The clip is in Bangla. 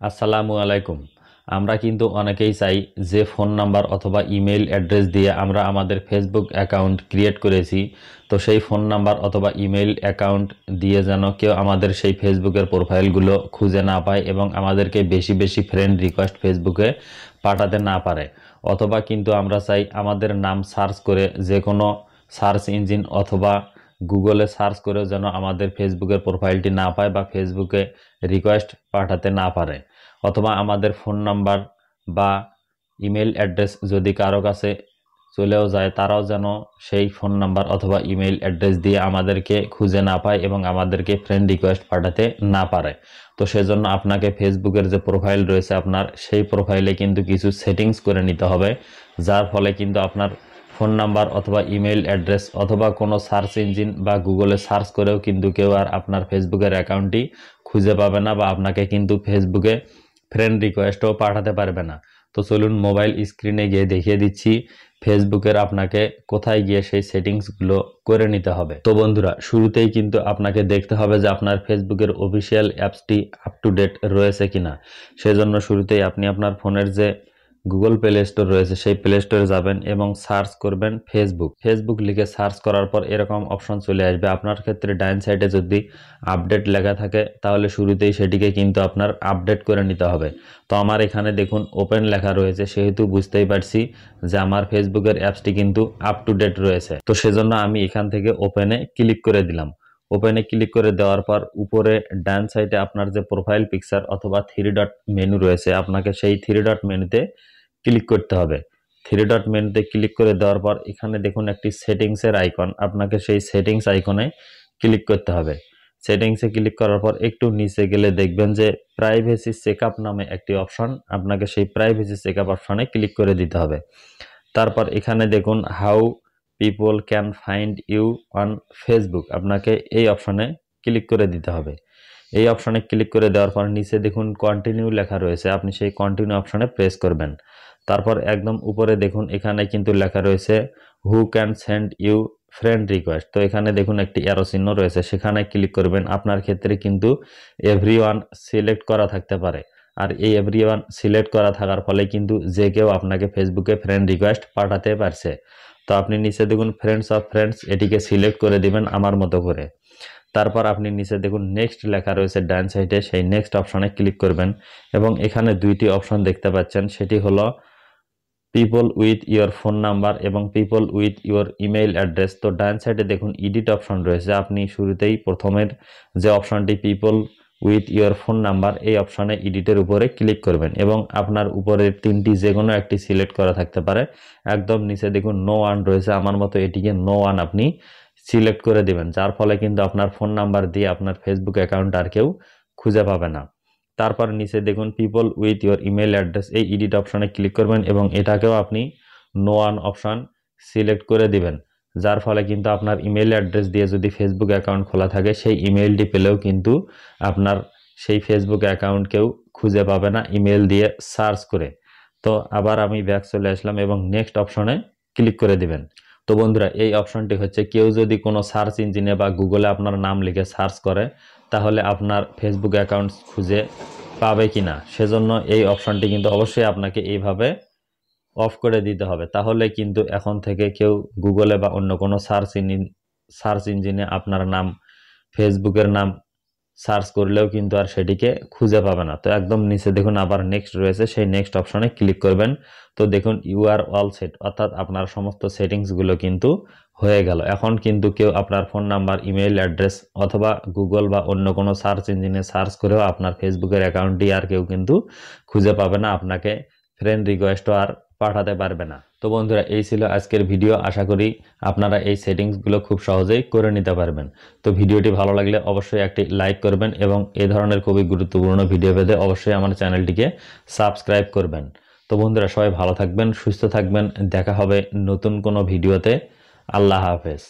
আসসালামু আলাইকুম। আমরা কিন্তু অনেকেই চাই যে ফোন নাম্বার অথবা ইমেইল অ্যাড্রেস দিয়ে আমরা আমাদের ফেসবুক অ্যাকাউন্ট ক্রিয়েট করেছি, তো সেই ফোন নাম্বার অথবা ইমেইল অ্যাকাউন্ট দিয়ে যেন কেউ আমাদের সেই ফেসবুকের প্রোফাইলগুলো খুঁজে না পায় এবং আমাদেরকে বেশি বেশি ফ্রেন্ড রিকোয়েস্ট ফেসবুকে পাঠাতে না পারে। অথবা কিন্তু আমরা চাই আমাদের নাম সার্চ করে যে কোনো সার্চ ইঞ্জিন অথবা গুগলে সার্চ করেও যেন আমাদের ফেসবুকের প্রোফাইলটি না পায় বা ফেসবুকে রিকোয়েস্ট পাঠাতে না পারে। অথবা আমাদের ফোন নাম্বার বা ইমেল অ্যাড্রেস যদি কারো কাছে চলেও যায়, তারাও যেন সেই ফোন নাম্বার অথবা ইমেল অ্যাড্রেস দিয়ে আমাদেরকে খুঁজে না পায় এবং আমাদেরকে ফ্রেন্ড রিকোয়েস্ট পাঠাতে না পারে। তো সেজন্য আপনাকে ফেসবুকের যে প্রোফাইল রয়েছে আপনার, সেই প্রোফাইলে কিন্তু কিছু সেটিংস করে নিতে হবে, যার ফলে কিন্তু আপনার ফোন নাম্বার অথবা ইমেল অ্যাড্রেস অথবা কোনো সার্চ ইঞ্জিন বা গুগলে সার্চ করেও কিন্তু কেউ আর আপনার ফেসবুকের অ্যাকাউন্টটি খুঁজে পাবে না বা আপনাকে কিন্তু ফেসবুকে ফ্রেন্ড রিকোয়েস্টও পাঠাতে পারবে না। তো চলুন মোবাইল স্ক্রিনে গিয়ে দেখিয়ে দিচ্ছি ফেসবুকের আপনাকে কোথায় গিয়ে সেই সেটিংসগুলো করে নিতে হবে। তো বন্ধুরা, শুরুতেই কিন্তু আপনাকে দেখতে হবে যে আপনার ফেসবুকের অফিসিয়াল অ্যাপসটি আপ টু ডেট রয়েছে কিনা। সেজন্য শুরুতেই আপনি আপনার ফোনের যে গুগল প্লে স্টোর রয়েছে সেই প্লে স্টোরে যাবেন এবং সার্চ করবেন ফেসবুক লিখে সার্চ করার পর এরকম অপশন চলে আসবে। আপনার ক্ষেত্রে ডাইন সাইডে যদি আপডেট লেখা থাকে তাহলে শুরুতেই সেটিকে কিন্তু আপনার আপডেট করে নিতে হবে। তো আমার এখানে দেখুন ওপেন লেখা রয়েছে, সেহেতু বুঝতেই পারছি যে আমার ফেসবুকের অ্যাপসটি কিন্তু আপ টু ডেট রয়েছে। তো সেজন্য আমি এখান থেকে ওপেনে ক্লিক করে দিলাম। ওপেনে ক্লিক করে দেওয়ার পর উপরে ডান সাইডে আপনার যে প্রোফাইল পিকচার অথবা থ্রি ডট মেনু রয়েছে, আপনাকে সেই থ্রি ডট মেনুতে ক্লিক করতে হবে। থ্রি ডট মেনুতে ক্লিক করে দেওয়ার পর এখানে দেখুন একটি সেটিংসের আইকন, আপনাকে সেই সেটিংস আইকনে ক্লিক করতে হবে। সেটিংসে ক্লিক করার পর একটু নিচে গেলে দেখবেন যে প্রাইভেসি চেকআপ নামে একটি অপশন, আপনাকে সেই প্রাইভেসি চেকআপ অপশনে ক্লিক করে দিতে হবে। তারপর এখানে দেখুন how people can find you on Facebook, আপনাকে এই অপশনে ক্লিক করে দিতে হবে। এই অপশনে ক্লিক করে দেওয়ার পর নিচে দেখুন কন্টিনিউ লেখা রয়েছে, আপনি সেই কন্টিনিউ অপশনে প্রেস করবেন। তারপর একদম উপরে দেখুন এখানে কিন্তু লেখা রয়েছে who can send you friend request. তো এখানে দেখুন একটি অ্যারো চিহ্ন রয়েছে, সেখানে ক্লিক করবেন। আপনার ক্ষেত্রে কিন্তু এভরিওয়ান সিলেক্ট করা থাকতে পারে, আর এই এভরিওয়ান সিলেক্ট করা থাকার ফলে কিন্তু যে কেউ আপনাকে ফেসবুকে ফ্রেন্ড রিকোয়েস্ট পাঠাতে পারছে। তো আপনি নিচে দেখুন ফ্রেন্ডস অফ ফ্রেন্ডস, এটিকে সিলেক্ট করে দিবেন আমার মতো করে। তারপর আপনি নিচে দেখুন নেক্সট লেখা রয়েছে ডান সাইডে, সেই নেক্সট অপশনে ক্লিক করবেন এবং এখানে দুইটি অপশন দেখতে পাচ্ছেন, সেটি হলো people with your phone number এবং people with your email address. তো ডান সাইডে দেখুন এডিট অপশন রয়েছে, আপনি শুরুতেই প্রথমের যে অপশনটি people with your phone number, এই অপশনে এডিটের উপরে ক্লিক করবেন এবং আপনার উপরের তিনটি যে কোনো একটি সিলেক্ট করা থাকতে পারে। একদম নিচে দেখুন নো ওয়ান রয়েছে, আমার মতো এটিকে নো ওয়ান আপনি সিলেক্ট করে দিবেন, যার ফলে কিন্তু আপনার ফোন নাম্বার দিয়ে আপনার ফেসবুক অ্যাকাউন্ট আর কেউ খুঁজে পাবে না। তারপর নিচে দেখুন people with your email address, এই এডিট অপশনে ক্লিক করবেন এবং এটাকেও আপনি নো ওয়ান অপশন সিলেক্ট করে দিবেন, যার ফলে কিন্তু আপনার ইমেল অ্যাড্রেস দিয়ে যদি ফেসবুক অ্যাকাউন্ট খোলা থাকে সেই ইমেলটি পেলেও কিন্তু আপনার সেই ফেসবুক অ্যাকাউন্ট কেউ খুঁজে পাবে না ইমেল দিয়ে সার্চ করে। তো আবার আমি ব্যাক চলে আসলাম এবং নেক্সট অপশনে ক্লিক করে দিবেন। তো বন্ধুরা, এই অপশনটি হচ্ছে কেউ যদি কোনো সার্চ ইঞ্জিনে বা গুগলে আপনার নাম লিখে সার্চ করে তাহলে আপনার ফেসবুক অ্যাকাউন্ট খুঁজে পাবে কিনা, সেজন্য এই অপশনটি কিন্তু অবশ্যই আপনাকে এইভাবে অফ করে দিতে হবে। তাহলে কিন্তু এখন থেকে কেউ গুগলে বা অন্য কোনো সার্চ ইঞ্জিনে আপনার নাম, ফেসবুকের নাম সার্চ করলেও কিন্তু আর সেটিকে খুঁজে পাবে না। তো একদম নিচে দেখুন আবার নেক্সট রয়েছে, সেই নেক্সট অপশনে ক্লিক করবেন। তো দেখুন ইউ আর অল সেট, অর্থাৎ আপনার সমস্ত সেটিংসগুলো কিন্তু হয়ে গেল। এখন কিন্তু কেউ আপনার ফোন নাম্বার, ইমেইল অ্যাড্রেস অথবা গুগল বা অন্য কোনো সার্চ ইঞ্জিনে সার্চ করেও আপনার ফেসবুকের অ্যাকাউন্টটি আর কেউ কিন্তু খুঁজে পাবে না, আপনাকে ফ্রেন্ড রিকোয়েস্টও আর পাঠাতে পারবে না। তো বন্ধুরা, এই ছিল আজকের ভিডিও। আশা করি আপনারা এই সেটিংসগুলো খুব সহজেই করে নিতে পারবেন। তো ভিডিওটি ভালো লাগলে অবশ্যই একটি লাইক করবেন এবং এই ধরনের খুবই গুরুত্বপূর্ণ ভিডিও পেতে অবশ্যই আমার চ্যানেলটিকে সাবস্ক্রাইব করবেন। তো বন্ধুরা, সবাই ভালো থাকবেন, সুস্থ থাকবেন, দেখা হবে নতুন কোনো ভিডিওতে। আল্লাহ হাফেজ।